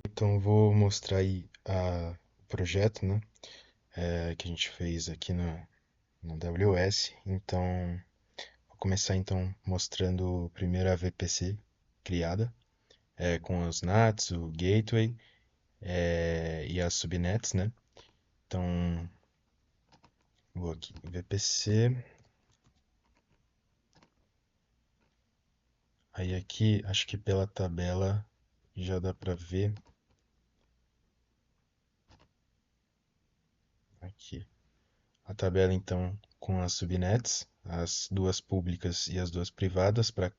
Então vou mostrar aí o projeto, né, que a gente fez aqui no AWS. Então vou começar então mostrando primeiro a VPC criada, com os NATs, o gateway, e as subnets, né? Então vou aqui VPC, aí aqui acho que pela tabela já dá para ver aqui a tabela então com as subnets, as duas públicas e as duas privadas para,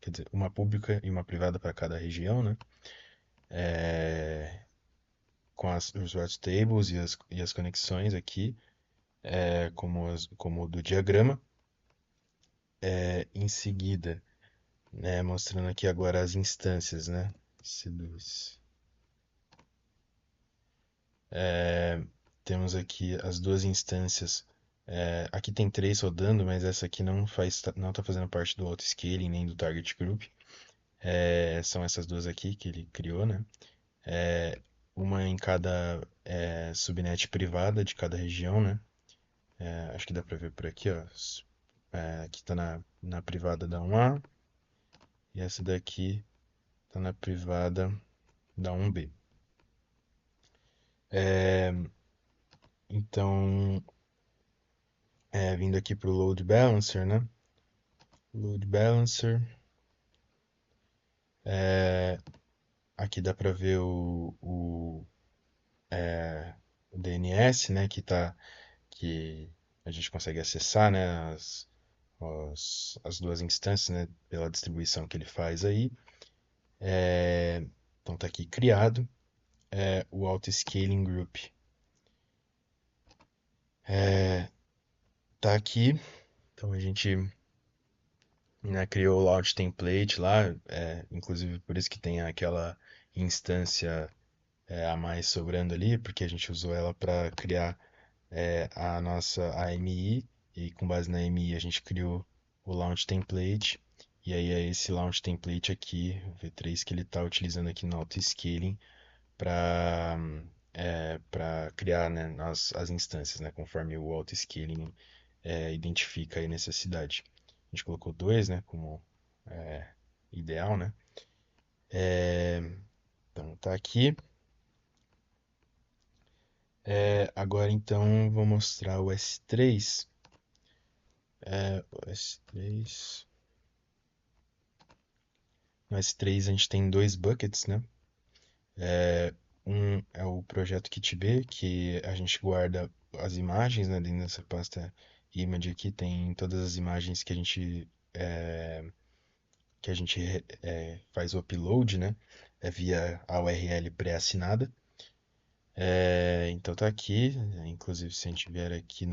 quer dizer, uma pública e uma privada para cada região, né? É, com os route tables e as conexões aqui, como o do diagrama. Em seguida, né, mostrando aqui agora as instâncias, né? C2. Temos aqui as duas instâncias. Aqui tem três rodando, mas essa aqui não está fazendo parte do auto-scaling nem do target group. São essas duas aqui que ele criou, né? Uma em cada subnet privada de cada região, né? Acho que dá para ver por aqui, ó. Aqui está na privada da 1A e essa daqui está na privada da 1B. Então, vindo aqui para o load balancer, né? Load balancer. Aqui dá para ver o DNS, né? Que a gente consegue acessar, né? As duas instâncias, né? Pela distribuição que ele faz aí. Então está aqui criado o Auto-Scaling Group. Tá aqui, então a gente, né, criou o launch template lá, inclusive por isso que tem aquela instância a mais sobrando ali, porque a gente usou ela para criar a nossa AMI, e com base na AMI a gente criou o launch template, e aí é esse launch template aqui, o V3, que ele está utilizando aqui no Auto-Scaling para para criar, né, as instâncias, né, conforme o auto-scaling identifica a necessidade. A gente colocou dois, né, como é, ideal, né? Então tá aqui. Agora então vou mostrar o S3. O S3. No S3 a gente tem dois buckets, né? Um é o projeto KitB, que a gente guarda as imagens, né, dentro dessa pasta image aqui tem todas as imagens que a gente faz o upload, né, via a URL pré-assinada. Então tá aqui, inclusive se a gente vier aqui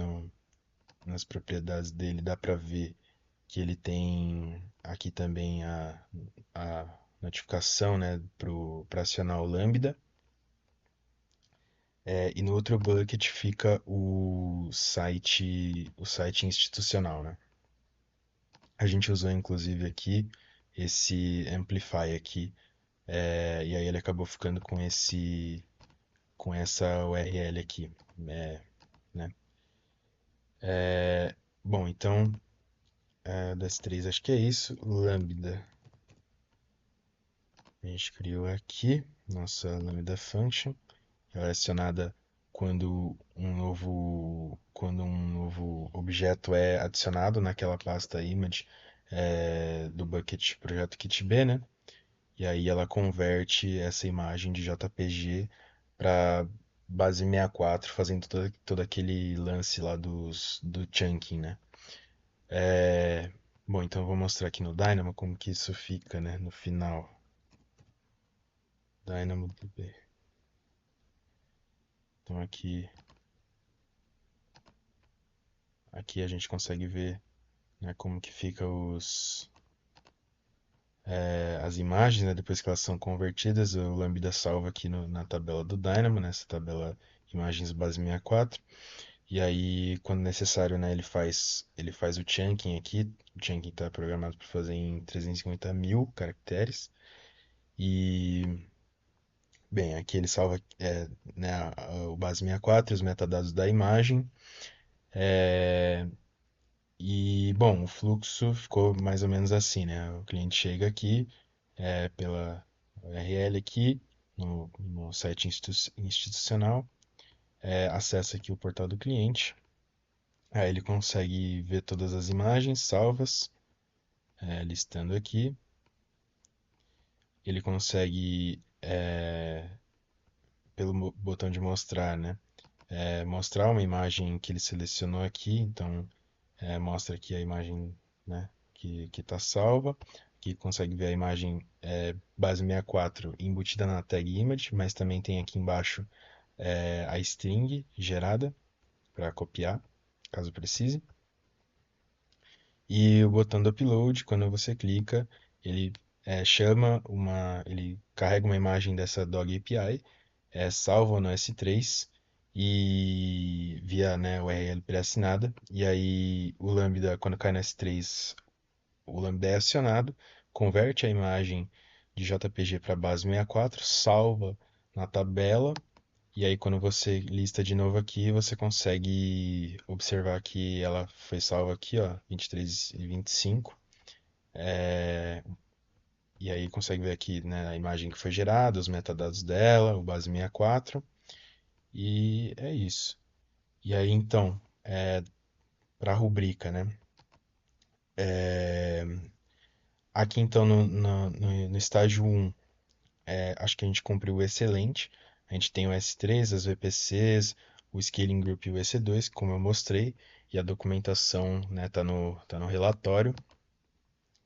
nas propriedades dele, dá para ver que ele tem aqui também a notificação, né, para acionar o Lambda. E no outro bucket fica o site institucional, né? A gente usou inclusive aqui esse Amplify aqui, e aí ele acabou ficando com essa URL aqui, né? Bom, então das três acho que é isso. Lambda a gente criou aqui nossa Lambda Function. Ela é acionada quando um novo objeto é adicionado naquela pasta image do bucket projeto kitb, né? E aí ela converte essa imagem de JPG para base 64, fazendo todo aquele lance lá do chunking, né? Bom, então eu vou mostrar aqui no Dynamo como que isso fica, né? No final. DynamoDB. Então aqui a gente consegue ver, né, como que fica as imagens, né, depois que elas são convertidas, o Lambda salva aqui na tabela do Dynamo, nessa tabela imagens base 64, e aí quando necessário, né, ele faz o chunking aqui. O chunking está programado para fazer em 350 mil caracteres, e Bem, aqui ele salva né, o base 64 e os metadados da imagem. É, e, bom, o fluxo ficou mais ou menos assim, né? O cliente chega aqui, pela URL aqui, no site institucional, acessa aqui o portal do cliente, aí ele consegue ver todas as imagens salvas, listando aqui, ele consegue, pelo botão de mostrar, né? Mostrar uma imagem que ele selecionou aqui, então mostra aqui a imagem, né, que está salva, que consegue ver a imagem base 64 embutida na tag image, mas também tem aqui embaixo a string gerada para copiar, caso precise. E o botão do upload, quando você clica, ele ele carrega uma imagem dessa Dog API, salva no S3 e via, né, URL pré-assinada. E aí o Lambda, quando cai no S3, o Lambda é acionado, converte a imagem de JPG para base 64, salva na tabela, e aí quando você lista de novo aqui, você consegue observar que ela foi salva aqui, ó, 23 e 25. E aí consegue ver aqui, né, a imagem que foi gerada, os metadados dela, o base 64, e é isso. E aí então, para a rubrica, né? É, aqui então no estágio 1, acho que a gente cumpriu o excelente. A gente tem o S3, as VPCs, o Scaling Group e o EC2, como eu mostrei, e a documentação, né, tá no relatório.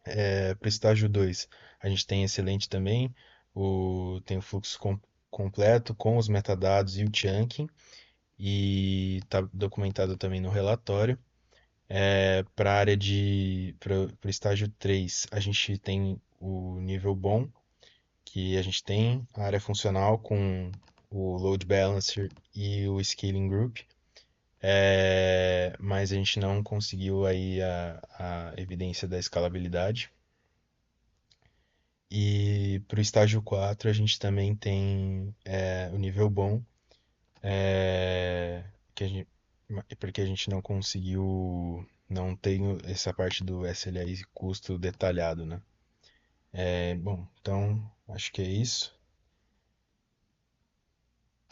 Para o estágio 2, a gente tem excelente também, tem o fluxo completo com os metadados e o chunking, e está documentado também no relatório. Para a área para o estágio 3, a gente tem o nível bom, que a gente tem a área funcional com o load balancer e o scaling group, mas a gente não conseguiu aí a evidência da escalabilidade. E para o estágio 4 a gente também tem o nível bom, é, que a gente, porque a gente não conseguiu, não tem essa parte do SLA custo detalhado, né? Bom, então acho que é isso.